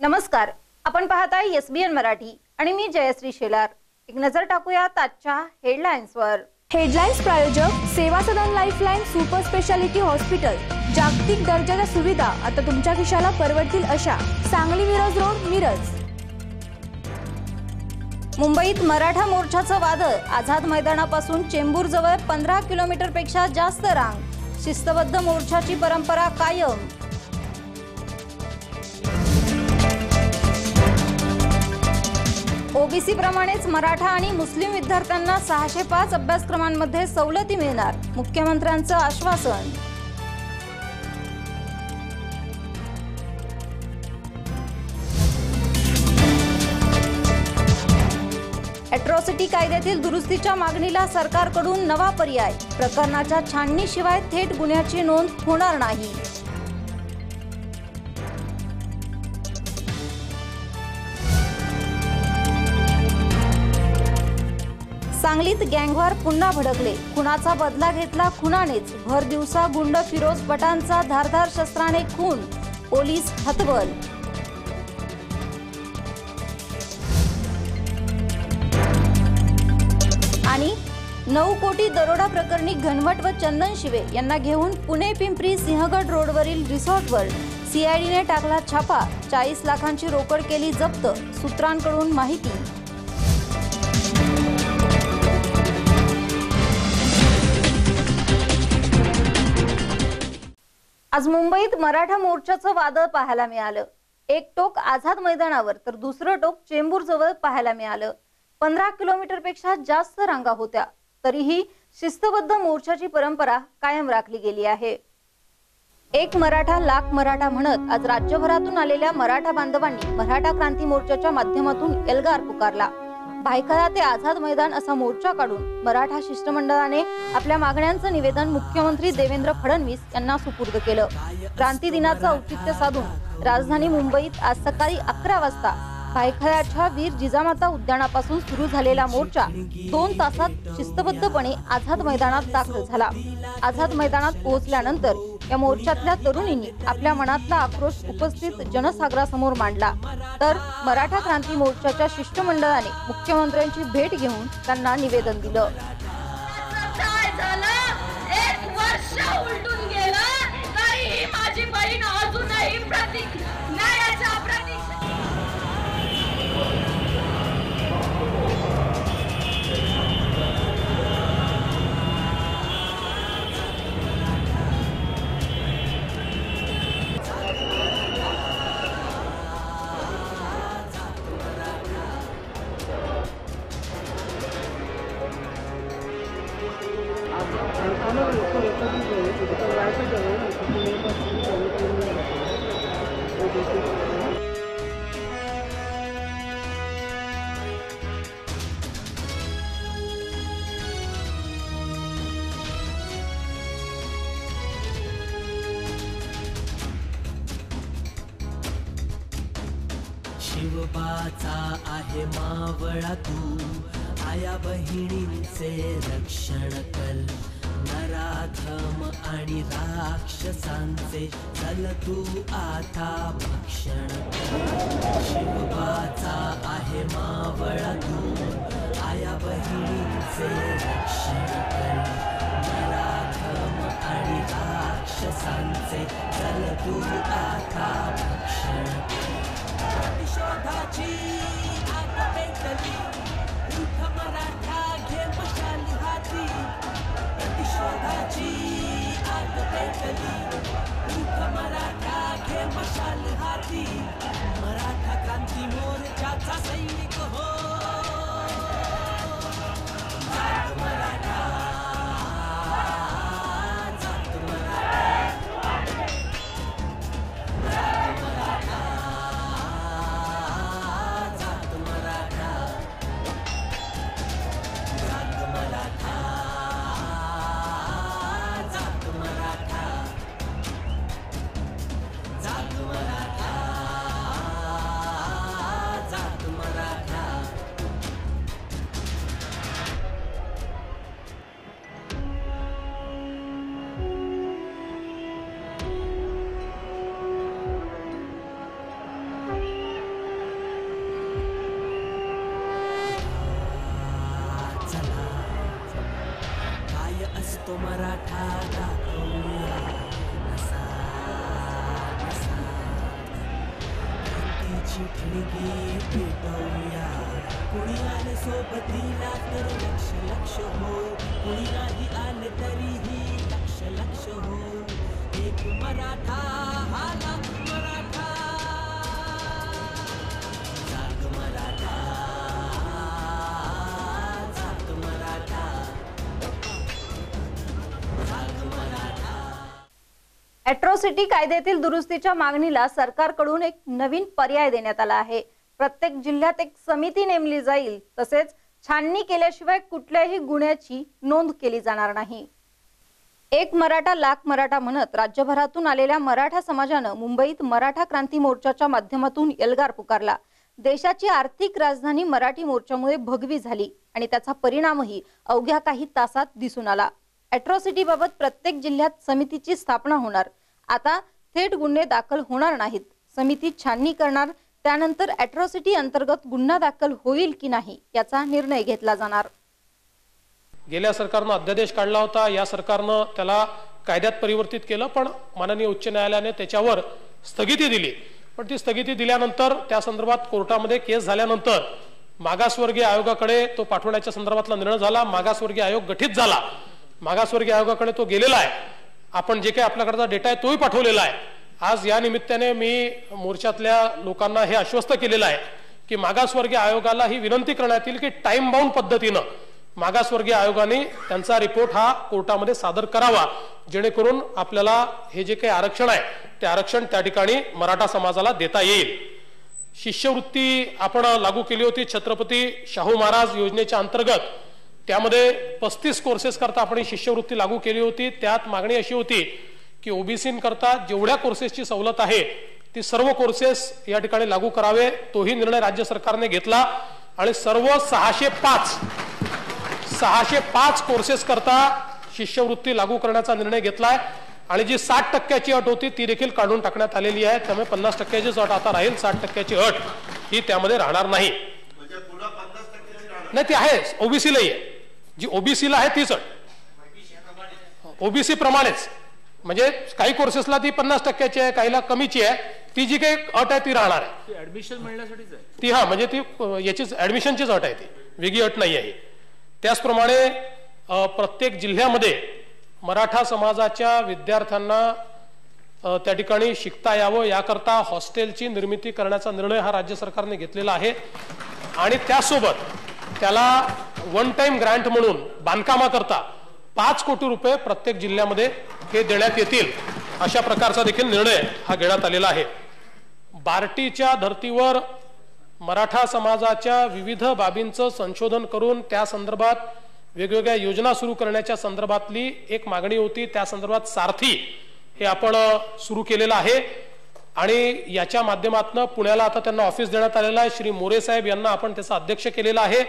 नमस्कार, आपण पाहताय एसबीएन मराठी आणि मी जयश्री शेलार। एक नजर टाकूया आजच्या हेडलाईन्सवर। हेडलाईन्स प्रायोजक सेवा सदन लाईफलाईन सुपर स्पेशालिटी हॉस्पिटल। जागतिक दर्जाच्या सुविधा आता तुमच्या खिशाला परवडतील अशा। सांगली मिरज रोड, मिरज। मुंबईत मराठा मोर्चाचं वादळ। आझाद मैदानापासून चेंबूर जवळ 15 किलोमीटरपेक्षा जास्त रांग। शिस्तबद्ध मोर्चाची परंपरा कायम। ओबीसी प्रमाणेच मराठा आणि मुस्लिम विद्यार्थ्यांना 605 अभ्यासक्रमांमध्ये सवलती मिळणार। मुख्यमंत्र्यांचं आश्वासन। अॅट्रॉसिटी कायद्यातील दुरुस्तीच्या मागणीला सरकारकडून नवा पर्याय। प्रकरणाच्या छाननीशिवाय थेट गुन्ह्याची नोंद होणार नाही। सांगलीत गँगवॉर पुन्हा भडकले। खुनाचा बदला घेतला खुनानेच। भर दिवसा गुंड फिरोज पठाणचा धारदार शस्त्राने खून। पोलीस हतबल। आणि 9 कोटी दरोडा प्रकरणी घनवट व चंदन शिवे यांना घेऊन पुणे पिंपरी सिंहगड रोडवरील रिसॉर्टवर सीआयडीने टाकला छापा। 40 लाखांची रोकड केली जप्त। सूत्रांकडून माहिती। आज मुंबईत मराठा मोर्चाचं वादळ पाहायला मिळालं। एक टोक आझाद मैदानावर तर दुसरं टोक चेंबूर जवळ पाहायला मिळालं। 15 किलोमीटरपेक्षा जास्त रांगा होत्या, तरीही शिस्तबद्ध मोर्चाची परंपरा कायम राखली गेली आहे। एक मराठा लाख मराठा म्हणत आज राज्यभरातून आलेल्या मराठा बांधवांनी मराठा क्रांती मोर्चाच्या माध्यमातून एल्गार पुकारला। भायखळा ते आझाद मैदान असा मोर्चा काढून मराठा शिष्टमंडळाने आपल्या मागण्यांचं निवेदन मुख्यमंत्री देवेंद्र फडणवीस यांना सुपूर्द केलं। क्रांती दिनाचं औचित्य साधून राजधानी मुंबईत आज सकाळी 11 वाजता भायखळ्याच्या वीर जिजामाता उद्यानापासून सुरू झालेला मोर्चा 2 तासात शिस्तबद्धपणे आझाद मैदानात दाखल झाला। आझाद मैदानात पोहोचल्यानंतर या मोर्चातल्या तरुणींनी आपल्या मनातला आक्रोश उपस्थित जनसागरासमोर मांडला। तर मराठा क्रांती मोर्चाच्या शिष्टमंडळाने मुख्यमंत्र्यांची भेट घेऊन त्यांना निवेदन दिलं। एक वर्ष उलटून गेलं तरीही माझी बहीण अजूनही न्यायाच्या प्रतीक्षेत। शिवबाचा आहे मावळा तू, आया बहिणींचे रक्षण कर। नराधम आणि राक्षसांचे चल तू आता भक्षण कर। शिवबाचा आहे मावळा तू, आया बहिणींचे रक्षण कर। नराधम आणि राक्षसांचे चल तू आता भक्षण कर। प्रतिशोधाची आग पेटली, उठ मराठा घे मशाली हाती। प्रतिशोधाची आग पेटली, उठ मराठा घे मशाली हाती। मराठा क्रांती मोर्चाचा सैनिक हो, जात मराठा, जात मराठा, जात मराठा, जात मराठा, जात मराठा, जात मराठा, जात मराठा, जात मराठा। अशी ठिणगी पेटवूया. कुणी आले सोबतीला तर लक्ष लक्ष हो, कुणी नाही आले तरीही लक्ष लक्ष हो. एक मराठा हा लाख मराठा, जाग मराठा, जाग मराठा, जाग मराठा. अॅट्रॉसिटी कायद्यातील दुरुस्तीच्या मागणीला सरकारकडून एक नवीन पर्याय देण्यात आला आहे. प्रत्येक जिल्ह्यात एक समिती नेमली जाईल, तसेच छाननी केल्याशिवाय कुठल्याही गुन्ह्याची नोंद केली जाणार नाही. एक मराठा लाख मराठा म्हणत राज्यभरातून आलेल्या मराठा समाजानं मुंबईत मराठा क्रांती मोर्चाच्या माध्यमातून एल्गार पुकारला. देशाची आर्थिक राजधानी मराठी मोर्चामुळे भगवी झाली आणि त्याचा परिणामही अवघ्या काही तासात दिसून आला. अॅट्रॉसिटी बाबत प्रत्येक जिल्ह्यात समितीची स्थापना होणार. आता थेट गुन्हे दाखल होणार नाहीत. समिती छाननी करणार, त्यानंतर अॅट्रॉसिटी अंतर्गत गुन्हा दाखल होईल की नाही याचा निर्णय घेतला जाणार. गेल्या सरकारनं अध्यादेश काढला होता, या सरकारनं त्याला कायद्यात परिवर्तित केलं, पण माननीय उच्च न्यायालयाने त्याच्यावर स्थगिती दिली. पण ती स्थगिती दिल्यानंतर त्या संदर्भात कोर्टामध्ये केस झाल्यानंतर मागासवर्गीय आयोगाकडे तो पाठवण्याच्या संदर्भातला निर्णय झाला. मागासवर्गीय आयोग गठीत झाला. मागासवर्गीय आयोगाकडे तो गेलेला आहे. आपण जे काही आपल्याकडचा डेटा आहे तोही पाठवलेला आहे. आज या निमित्ताने मी मोर्चातल्या लोकांना हे आश्वस्त केलेलं आहे की मागासवर्गीय आयोगाला ही विनंती करण्यात येईल की टाइम बाउंड पद्धतीनं मागासवर्गीय आयोगाने त्यांचा रिपोर्ट हा कोर्टामध्ये सादर करावा, जेणेकरून आपल्याला हे जे काही आरक्षण आहे ते आरक्षण त्या ठिकाणी मराठा समाजाला देता येईल. शिष्यवृत्ती आपण लागू केली होती छत्रपती शाहू महाराज योजनेच्या अंतर्गत. त्यामध्ये 35 कोर्सेस करता आपण ही शिष्यवृत्ती लागू केली होती. त्यात मागणी अशी होती की ओबीसी करता जेवढ्या कोर्सेसची सवलत आहे ती सर्व कोर्सेस या ठिकाणी लागू करावे. तोही निर्णय राज्य सरकारने घेतला आणि सर्व 605 कोर्सेस करता शिष्यवृत्ती लागू करण्याचा निर्णय घेतलाय. आणि जी 60% अट होती ती देखील काढून टाकण्यात आलेली आहे. त्यामुळे 50%ची अट आता राहील. 60%ची अट ही त्यामध्ये राहणार नाही. नाही, ती आहे ओबीसीलाही आहे. जी ओबीसीला आहे तीच अट ओबीसी प्रमाणेच, म्हणजे काही कोर्सेसला ती 50%ची आहे, काहीला कमीची आहे. ती जी काही अट आहे ती राहणार आहे. ऍडमिशन मिळण्यासाठीच आहे ती. हा, म्हणजे ती याचीच ऍडमिशनचीच अट आहे, ती वेगळी अट नाही आहे. त्याचप्रमाणे प्रत्येक जिल्ह्यामध्ये मराठा समाजाच्या विद्यार्थ्यांना त्या ठिकाणी शिकता यावं याकरता हॉस्टेलची निर्मिती करण्याचा निर्णय हा राज्य सरकारने घेतलेला आहे. आणि त्यासोबत त्याला वन टाइम ग्रँट म्हणून बांधकामाकरता 5 कोटी रुपये प्रत्येक जिल्ह्यामध्ये हे देण्यात येतील, अशा प्रकारचा देखील निर्णय हा घेण्यात आलेला आहे. बार्टीच्या धर्तीवर मराठा समाजाच्या विविध बाबींचं संशोधन करून त्या संदर्भात वेगवेगळ्या योजना सुरू करण्याच्या संदर्भातली एक मागणी होती. त्या संदर्भात सारथी हे आपण सुरू केलेलं आहे आणि याच्या माध्यमातून पुण्याला आता त्यांना ऑफिस देण्यात आलेलं आहे. श्री मोरे साहेब यांना आपण त्याचा अध्यक्ष केलेला आहे.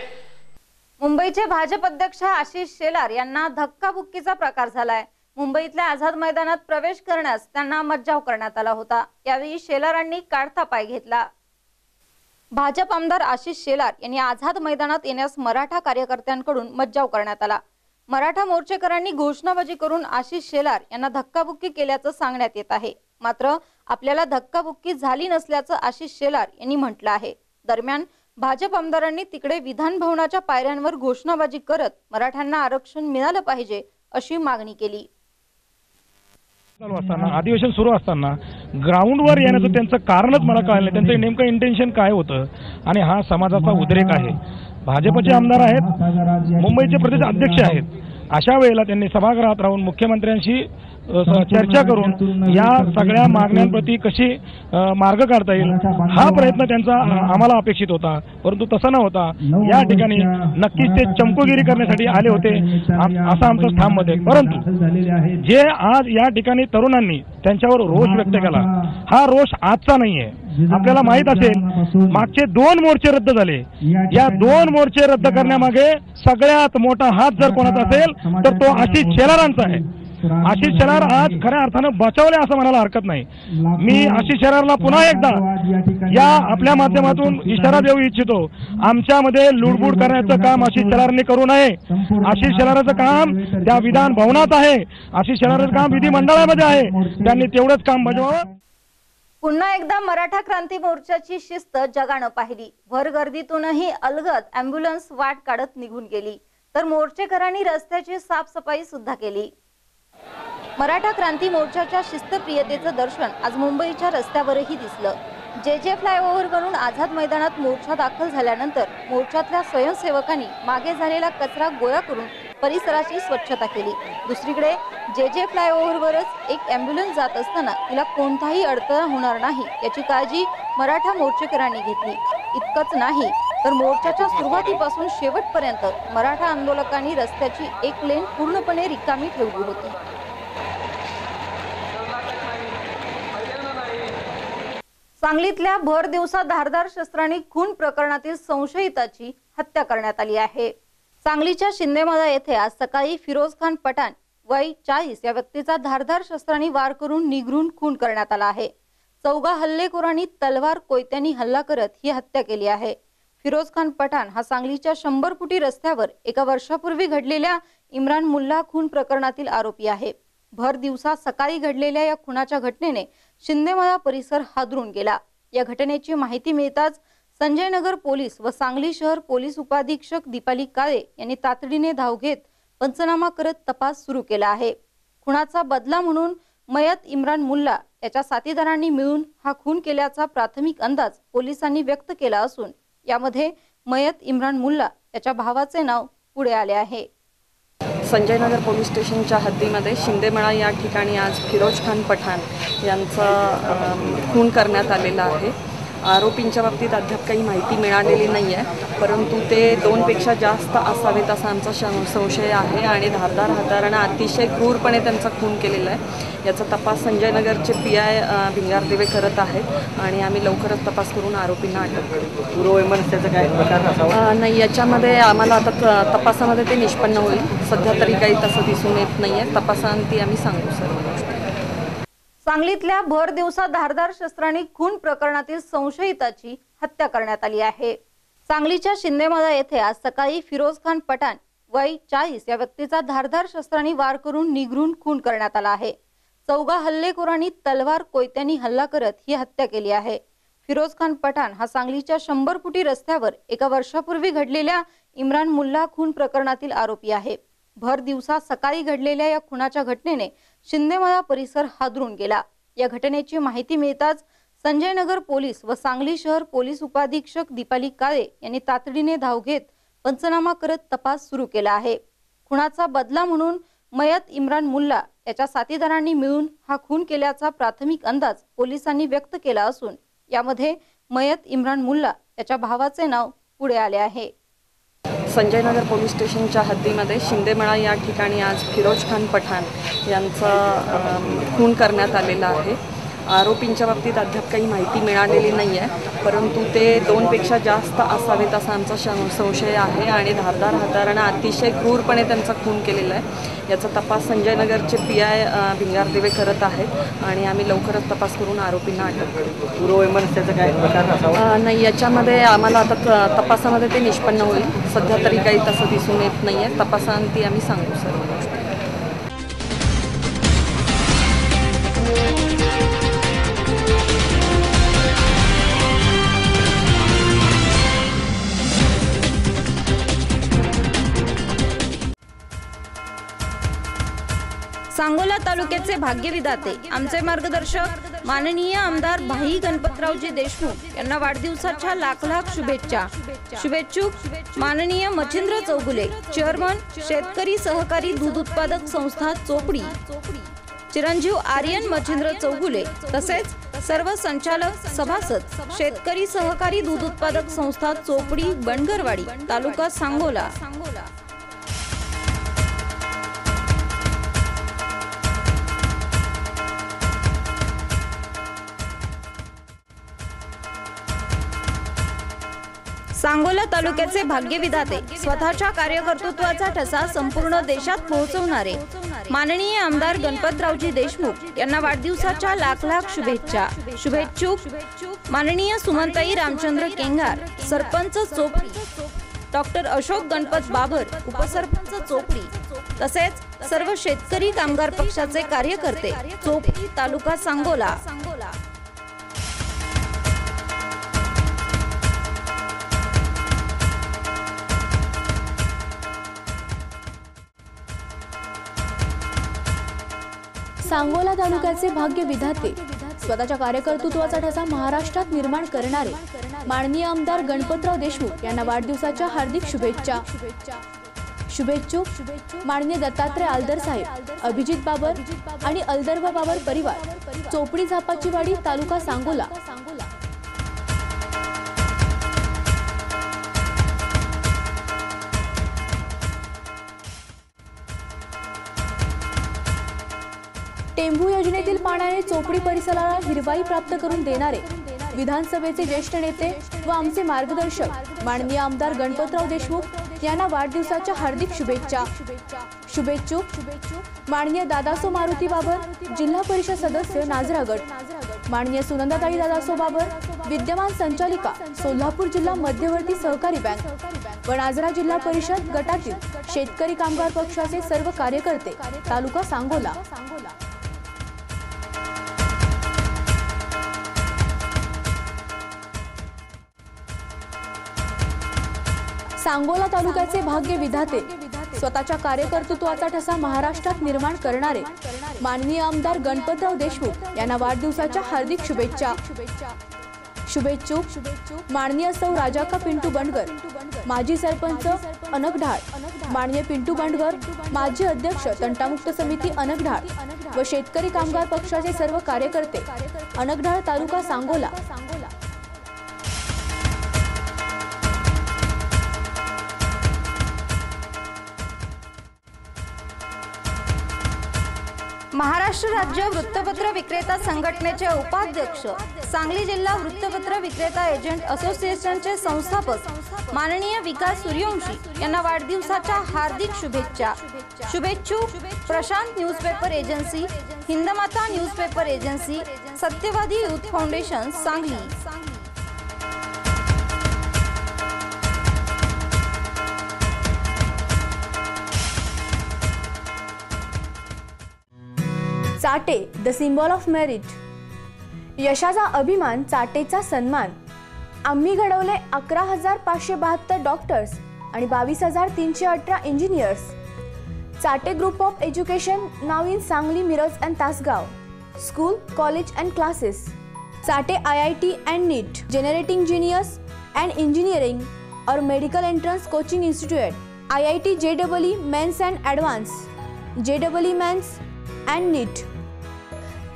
मुंबईचे भाजप अध्यक्ष आशिष शेलार यांना धक्काबुक्कीचा प्रकार झालाय. मुंबईतल्या आझाद मैदानात प्रवेश करण्यास त्यांना मज्जाव करण्यात आला होता. यावेळी शेलारांनी काढता पाय घेतला. भाजप आमदार आशिष शेलार यांनी आझाद मैदानात येण्यास मराठा कार्यकर्त्यांकडून मज्जाव करण्यात आला. मराठा मोर्चेकरांनी घोषणाबाजी करून आशिष शेलार यांना धक्काबुक्की केल्याचं सांगण्यात येत आहे. मात्र आपल्याला धक्काबुक्की झाली नसल्याचं आशिष शेलार यांनी म्हटलं आहे. दरम्यान भाजप आमदारांनी तिकडे विधान भवनाच्या पायऱ्यांवर घोषणाबाजी करत मराठ्यांना आरक्षण मिळालं पाहिजे अशी मागणी केली. अधिवेशन सुरू असताना ग्राउंडवर येण्याचं त्यांचं कारणच मला कळलं नाही. त्यांचं नेमकं इंटेन्शन काय होतं आणि हा समाजाचा उद्रेक आहे. भाजपचे आमदार आहेत, मुंबईचे प्रदेश अध्यक्ष आहेत. अशा वेळेला त्यांनी सभागृहात राहून मुख्यमंत्र्यांशी चर्चा करून या सगळ्या मागण्यांप्रती कशी मार्ग काढता येईल हा प्रयत्न त्यांचा आम्हाला अपेक्षित होता. परंतु तसा न होता या ठिकाणी नक्कीच ते चमकोगिरी करण्यासाठी आले होते असं आमचं ठाम मत आहे. परंतु जे आज या ठिकाणी तरुणांनी त्यांच्यावर रोष व्यक्त केला हा रोष आजचा नाहीये. आपल्याला माहित असेल मागचे 2 मोर्चे रद्द झाले. या 2 मोर्चे रद्द करण्यामागे सगळ्यात मोठा हात जर कोणाचा असेल तर तो आशिष शेलारांचा आहे. आशिष शेलार आज खऱ्या अर्थानं बचावले असं म्हणायला हरकत नाही. मी आशिष शेलारला पुन्हा एकदा या आपल्या माध्यमातून इशारा देऊ इच्छितो. आमच्यामध्ये लुडबुड करण्याचं काम आशिष शेलारने करू नये. आशिष शेलाराचं काम त्या विधान भवनात आहे. आशिष शेलाराचं काम विधिमंडळामध्ये आहे. त्यांनी तेवढंच काम बजावावं. पुन्हा एकदा मराठा क्रांती मोर्चाची शिस्त जगानं पाहिली। भर गर्दीतूनही अलगद अँब्युलन्स वाट काढत निघून गेली, तर मोर्चेकरांनी रस्त्याची साफसफाई सुद्धा केली। मराठा क्रांती मोर्चाच्या शिस्तप्रियतेचं दर्शन आज मुंबईच्या रस्त्यावरही दिसलं। जे फ्लायओव्हरवरून आझाद मैदानात मोर्चा दाखल झाल्यानंतर मोर्चातल्या स्वयंसेवकांनी मागे झालेला कचरा गोळा करून परिसराची स्वच्छता केली। दुसरीकडे जे फ्लायओव्हरवरच एक अँब्युलन्स जात असताना तिला कोणताही अडथळा होणार नाही याची काळजी मराठा मोर्चेकरांनी घेतली। इतकंच नाही तर मोर्चाच्या सुरुवातीपासून शेवटपर्यंत मराठा आंदोलकांनी रस्त्याची एक लेन पूर्णपणे रिकामी ठेवली होती। सांगलीतल्या भर दिवसा धारदार शस्त्रांनी खून प्रकरणातील संशयिताची हत्या करण्यात आली आहे। सांगलीच्या शिंदेमळा येथे आज सकाळी फिरोज खान पठाण वय 40 या व्यक्तीचा धारदार शस्त्रांनी वार करून निगरून खून करण्यात आला आहे। चौघा हल्लेखोरांनी तलवार कोयत्यांनी हल्ला करत ही हत्या केली आहे। फिरोज खान पठाण हा सांगलीच्या 100 फुटी रस्त्यावर एका वर्षापूर्वी घडलेल्या इम्रान मुल्ला खून प्रकरणातील आरोपी आहे। भर दिवसा सकाळी घडलेल्या या खुनाच्या घटनेने शिंदेमळा परिसर हादरून गेला। या घटनेची माहिती मिळताच संजयनगर पोलीस व सांगली शहर पोलीस उपाधीक्षक दीपाली काळे यांनी तातडीने धाव घेत पंचनामा करत तपास सुरू केला आहे। खुनाचा बदला म्हणून मयत इम्रान मुल्ला याच्या साथीदारांनी मिळून हा खून केल्याचा प्राथमिक अंदाज पोलिसांनी व्यक्त केला असून यामध्ये मयत इम्रान मुल्ला याच्या भावाचे नाव पुढे आले आहे। संजयनगर पोलीस स्टेशनच्या हद्दीमध्ये शिंदेमळा या ठिकाणी आज फिरोज खान पठाण यांचा खून करण्यात आलेला आहे। आरोपींच्या बाबतीत अद्याप काही माहिती मिळालेली नाही आहे, परंतु ते 2 पेक्षा जास्त असावेत असा आमचा संशय आहे आणि धारदार हत्याराने अतिशय क्रूरपणे त्यांचा खून केलेला आहे। याचा तपास संजयनगरचे PI भिंगारदेवे करत आहेत आणि आम्ही लवकरच तपास करून आरोपींना अटक करू। पूर्ववैमनस्याचा काय प्रकार असावा नाही, याच्यामध्ये आम्हाला आता तपासामध्ये ते निष्पन्न होईल। सध्या तरी काही तसं दिसून येत नाही आहे, तपासांती आम्ही सांगू सर्व गोष्टी। सांगलीतल्या भर दिवसा धारदार शस्त्रांनी खून प्रकरणातील संशयिताची हत्या करण्यात आली आहे। सांगलीच्या शिंदेमळा येथे आज सकाळी फिरोज खान पठाण वय 40 या व्यक्तीचा धारदार शस्त्रांनी वार करून निगरून खून करण्यात आला आहे। चौघा हल्लेखोरांनी तलवार कोयत्यांनी हल्ला करत ही हत्या केली आहे। फिरोज खान पठाण हा सांगलीच्या 100 फुटी रस्त्यावर एका वर्षापूर्वी घडलेल्या इम्रान मुल्ला खून प्रकरणातील आरोपी आहे। भर दिवसा सकाळी घडलेल्या या खुनाच्या घटनेने शिंदेमळा परिसर हादरून गेला। या घटनेची माहिती मिळताच संजयनगर पोलीस व सांगली शहर पोलीस उपाधीक्षक दीपाली काळे यांनी तातडीने धाव घेत पंचनामा करत तपास सुरू केला आहे। खुनाचा बदला म्हणून मयत इम्रान मुल्ला याच्या साथीदारांनी मिळून हा खून केल्याचा प्राथमिक अंदाज पोलिसांनी व्यक्त केला असून यामध्ये मयत इम्रान मुल्ला याच्या भावाचे नाव पुढे आले आहे। संजयनगर पोलीस स्टेशनच्या हद्दीमध्ये शिंदेमळा या ठिकाणी आज फिरोज खान पठाण यांचा खून करण्यात आलेला आहे। आरोपींच्या बाबतीत अद्याप काही माहिती मिळालेली नाही आहे, परंतु ते 2 पेक्षा जास्त असावेत असा आमचा संशय आहे आणि धारदार हत्याराने अतिशय क्रूरपणे त्यांचा खून केलेला आहे। याचा तपास संजयनगरचे PI भिंगारदेवे करत आहेत आणि आम्ही लवकरच तपास करून आरोपींना अटक करू। पूर्ववैमनस्याचा काय प्रकार असावा नाही, याच्यामध्ये आम्हाला आता तपासामध्ये ते निष्पन्न होईल। सध्या तरी काही तसं दिसून येत नाही आहे, तपासांती आम्ही सांगू सर्व गोष्टी। सांगोला तालुक्याचे भाग्यविधाते आमचे मार्गदर्शक माननीय आमदार भाई गणपतरावजी देशमुख यांना वाढदिवसाच्या लाख लाख शुभेच्छा। शुभेच्छुक माननीय मच्छिंद्र चौगुले, चेअरमन शेतकरी सहकारी दूध उत्पादक संस्था चोपडी, चिरंजीव आर्यन मच्छिंद्र चौगुले तसेच सर्व संचालक सभासद शेतकरी सहकारी दूध उत्पादक संस्था चोपडी बनगरवाडी तालुका सांगोला। सांगोला तालुक्याचे भाग्यविधाते स्वतःच्या कार्यकर्तृत्वाचा ठसा संपूर्ण देशात पोहोचवणारे माननीय आमदार गणपतरावजी देशमुख यांना वाढदिवसाच्या लाख लाख शुभेच्छा। शुभेच्छुक माननीय सुमनताई रामचंद्र केंगार, सरपंच चोपडी, डॉक्टर अशोक गणपत बाबर, उपसरपंच चोपडी तसेच सर्व शेतकरी कामगार पक्षाचे कार्यकर्ते चोपडी तालुका सांगोला। सांगोला तालुक्याचे भाग्य विधाते, स्वतःच्या कार्यकर्तृत्वाचा ठसा महाराष्ट्रात निर्माण करणारे माननीय आमदार गणपतराव देशमुख यांना वाढदिवसाच्या हार्दिक शुभेच्छा. शुभेच्छुक माननीय दत्तात्रय आलदर साहेब, अभिजित बाबर आणि अलदर्भ बाबर परिवार, चोपडी झापाची वाडी, तालुका सांगोला. टेंभू योजनेतील पाण्याने चोपडी परिसराला हिरवाई प्राप्त करून देणारे विधानसभेचे ज्येष्ठ नेते व आमचे मार्गदर्शक माननीय आमदार गणपतराव देशमुख यांना वाढदिवसाच्या हार्दिक शुभेच्छा. शुभेच्छुक माननीय दादासो मारुती बाबर, जिल्हा परिषद सदस्य नाझरागड, माननीय सुनंदाताई दादासो बाबर, विद्यमान संचालिका सोलापूर जिल्हा मध्यवर्ती सहकारी बँक व नाझरा जिल्हा परिषद गटातील शेतकरी कामगार पक्षाचे सर्व कार्यकर्ते, तालुका सांगोला. सांगोला तालुक्याचे भाग्य विधाते, स्वतःच्या कार्यकर्तृत्वाचा ठसा महाराष्ट्रात निर्माण करणारे माननीय आमदार गणपतराव देशमुख यांना वाढदिवसाच्या हार्दिक शुभेच्छा. शुभेच्छुक माननीय सौ राजाका पिंटू बंडगर, माजी सरपंच अनकढाळ, माननीय पिंटू बंडगर, माजी अध्यक्ष तंटामुक्त समिती अनकढाळ व शेतकरी कामगार पक्षाचे सर्व कार्यकर्ते, अनकढाळ, तालुका सांगोला. महाराष्ट्र राज्य वृत्तपत्र विक्रेता संघटनेचे उपाध्यक्ष, सांगली जिल्हा वृत्तपत्र विक्रेता एजंट असोसिएशनचे संस्थापक माननीय विकास सूर्यवंशी यांना वाढदिवसाच्या हार्दिक शुभेच्छा. शुभेच्छुक Prashant newspaper agency, Hindmata newspaper agency, Satyavadi youth foundation Sangli. Chate the symbol of merit, यशाचा अभिमान, चाटेचा सन्मान. आम्ही घडवले 11,572 डॉक्टर्स आणि 22,318 engineers. Chate group of education नाव in Sangli, Miraj and Tasgaon, school, college and classes. Chate IIT and NEET, generating genius and engineering और medical entrance coaching institute. IIT JEE mains and advance, JEE mains and NEET.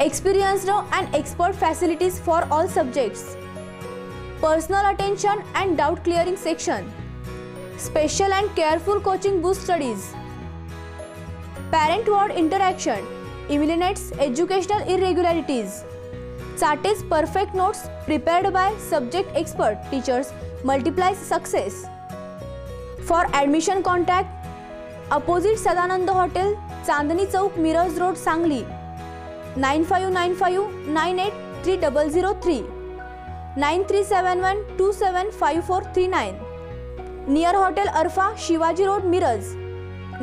Experienced and expert facilities for all subjects. Personal attention and doubt clearing section. Special and careful coaching boost studies. Parent ward interaction eliminates educational irregularities. Chate's perfect notes prepared by subject expert teachers multiplies success. For admission contact opposite Sadanand Hotel, Chandni Chowk, Miraj road, Sangli. 9595983003, 9371275439. Near hotel Arfa, Shivaji road, Miraj.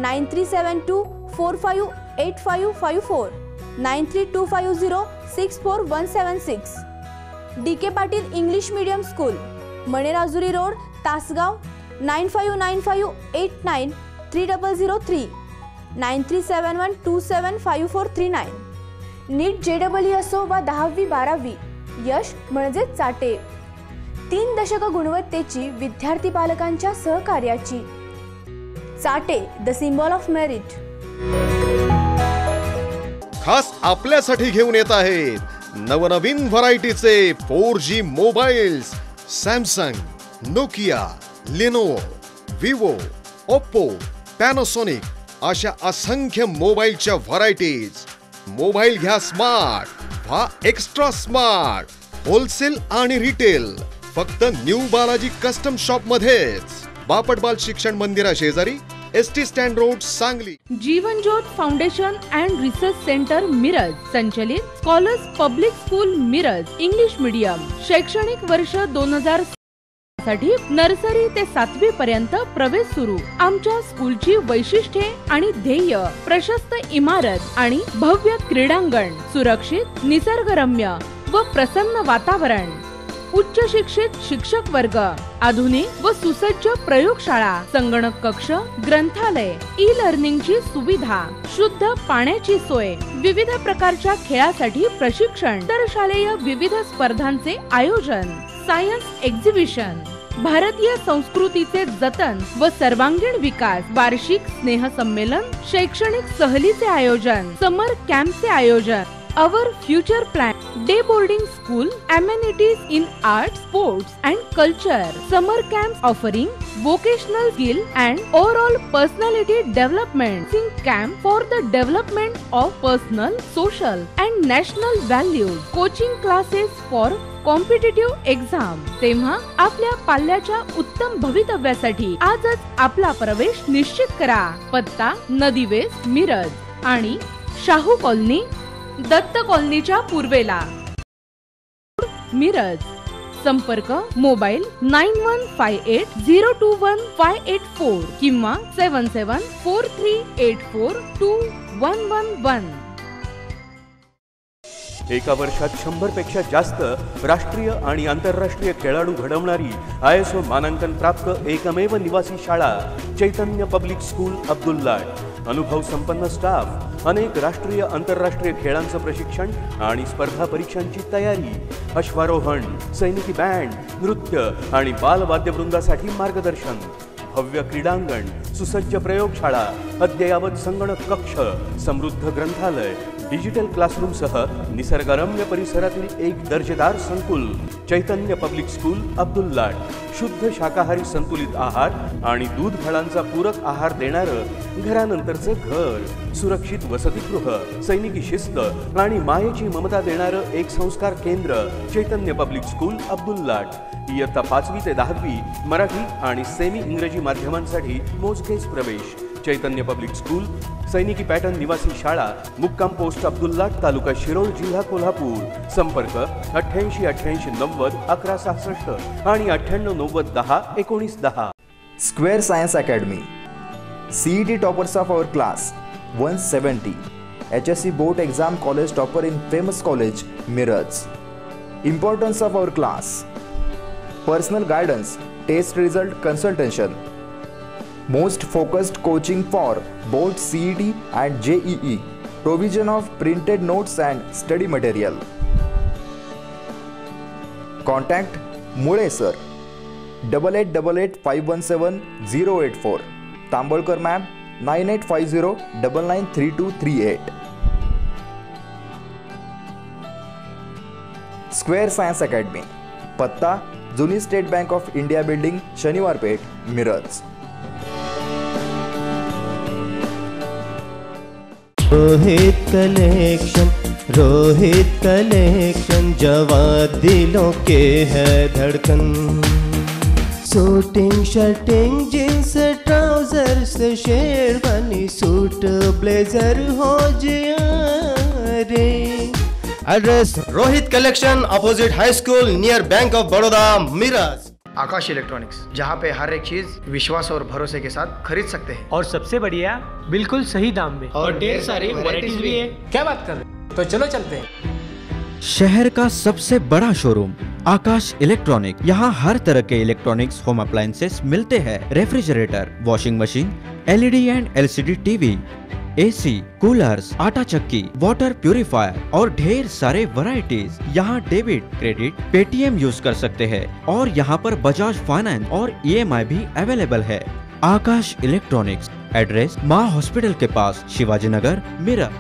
9372458554, 9325064176. DK Patil English medium school, Manerajuri road, Tasgaon. 9595893003, 9371275439. NEET JEE असो वा 10वी 12वी, यश म्हणजे चाटे. 3 दशक गुणवत्तेची, विद्यार्थी पालकांच्या सहकार्याची. Chate the symbol of merit. खास आपल्यासाठी घेऊन येत आहेत नवनवीन व्हरायटीचे 4G mobiles. Samsung, Nokia, Lenovo, Vivo, Oppo, Panasonic अशा असंख्य मोबाईलच्या व्हरायटीज. मोबाईल घ्या स्मार्ट, व्हा एक्स्ट्रा स्मार्ट. होलसेल आणि रिटेल फक्त न्यू बालाजी कस्टम शॉप मध्येच. बापटबाल शिक्षण मंदिरा शेजारी, ST stand road, Sangli. Jeevan Jyot foundation and research centre, Miraj. संचलित scholars public school, Miraj. English medium. शैक्षणिक वर्ष 2000 साठी नर्सरी ते 7वी पर्यंत प्रवेश सुरू. आमच्या स्कूलची वैशिष्ट्ये आणि ध्येय: प्रशस्त इमारत आणि भव्य क्रीडांगण, सुरक्षित, निसर्गरम्य व प्रसन्न वातावरण. उच्च शिक्षित शिक्षक वर्ग, आधुनिक व सुसज्ज प्रयोगशाळा, संगणक कक्ष, ग्रंथालय, ई लर्निंगची सुविधा, शुद्ध पाण्याची सोय, विविध प्रकारच्या खेळासाठी प्रशिक्षण, आंतरशालेय विविध स्पर्धांचे आयोजन, सायन्स एक्झिबिशन, भारतीय संस्कृतीचे जतन व सर्वांगीण विकास, वार्षिक स्नेह संमेलन, शैक्षणिक सहलीचे आयोजन, समर कॅम्पचे आयोजन, our future plan, day boarding school, amenities in arts, sports and culture, summer camps offering vocational skill and overall personality development, camp for the development of personal, social and national values, coaching classes for competitive exam. तेव्हा आपल्या पाल्याच्या उत्तम भवितव्यासाठी आजच आपला प्रवेश निश्चित करा. पत्ता नदी वेस्ट मिरज आणि शाहू कॉलनी, दत्त कॉलनीच्या पूर्वेला, मिरज. संपर्क मोबाईल 9158021584 किंवा 7743842111. एका वर्षात 100 पेक्षा जास्त राष्ट्रीय आणि आंतरराष्ट्रीय खेळाडू घडवणारी ISO मानांकन प्राप्त एकमेव निवासी शाळा चैतन्य पब्लिक स्कूल अब्दुल्लाट. अनुभव संपन्न स्टाफ, अनेक राष्ट्रीय आंतरराष्ट्रीय खेळांचं प्रशिक्षण आणि स्पर्धा परीक्षांची तयारी, अश्वारोहण, सैनिकी बँड, नृत्य आणि बालवाद्यवृंदासाठी मार्गदर्शन, भव्य क्रीडांगण, सुसज्ज प्रयोगशाळा, अद्ययावत संगणक कक्ष, समृद्ध ग्रंथालय, डिजिटल क्लासरूमसह निसर्गरम्य परिसरातील एक दर्जेदार संकुल. चैतन्य पब्लिक स्कूल अब्दुल्लाट. शुद्ध शाकाहारी संतुलित आहार आणि दूध फळांचा पूरक आहार देणारं घरानंतरचं घर, सुरक्षित वसतिगृह, सैनिकी शिस्त आणि मायेची ममता देणारं एक संस्कार केंद्र. चैतन्य पब्लिक स्कूल अब्दुल्लाट. इयत्ता 5वी ते 10वी मराठी आणि सेमी इंग्रजी माध्यमांसाठी मोजकेच प्रवेश. चैतन्य पब्लिक स्कूल, सैनिकी पॅटर्न निवासी शाळा, मुक्काम पोस्ट अब्दुल्लाट, तालुका शिरोळ, जिल्हा कोल्हापूर. संपर्क 88 88 90 1166 आणि 98 90 10 19 10. Square Science Academy. CET toppers of our class 170. HSC board exam college topper in famous college Miraj. Importance of our class: personal guidance, test result consultation, most focused coaching for both CET and JEE, provision of printed notes and study material. Contact Mule sir 8888517084, Tambolkar ma'am 9850993238. Square Science Academy. पत्ता जुनी state bank of India building, शनिवार पेठ, Miraj. Rohit collection जवाब दिलों के है धड़कन. Suiting shirting jeans trousers sherwani suit blazer हो जिया रे. Address Rohit collection, opposite high school, near bank of Baroda, Miraj. Akash electronics, जहाँ पे हर एक चीज विश्वास और भरोसे के साथ खरीद सकते हैं, और सबसे बढ़िया बिल्कुल सही दाम में, और ढेर सारी वैरायटीज भी है. क्या बात कर रहे हैं, तो चलो चलते हैं. शहर का सबसे बड़ा शोरूम आकाश इलेक्ट्रॉनिक. यहाँ हर तरह के इलेक्ट्रॉनिक्स होम अप्लायंसेस मिलते हैं. Refrigerator, washing machine, LED and LCD TV, AC, coolers, आटा चक्की, वाटर प्यूरिफायर और ढेर सारे वैरायटीज. यहाँ डेबिट, क्रेडिट, पेटीएम यूज कर सकते हैं और यहाँ पर बजाज फाइनेंस और EMI भी अवेलेबल है. आकाश इलेक्ट्रॉनिक्स. एड्रेस माँ हॉस्पिटल के पास, शिवाजी नगर, मिरज.